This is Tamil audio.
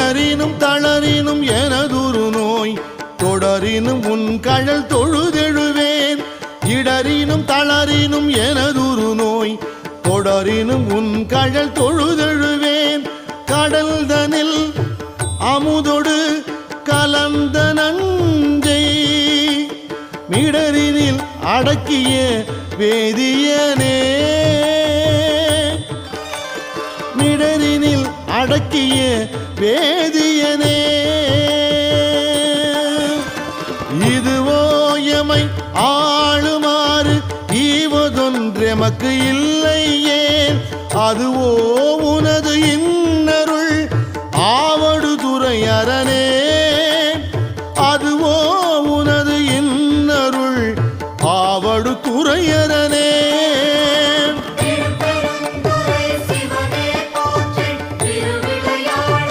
இடரினும் தளரினும் எனதுரு நோய் தொடரினும் உன் கழல் தொழுதெழுவேன். இடரினும் தளரினும் எனதுரு நோய் தொடரினும் உன் கழல் தொழுதெழுவேன். கடல்தனில் அமுதொடு கலந்த நஞ்சை மிடரினில் அடக்கிய வேதியனே. மிடரினில் அடக்கிய வேதியனே. இதுவோ எமை ஆளுமாறு ஈவதொன்றெமக்கு இல்லை ஏன் அதுவோ உனது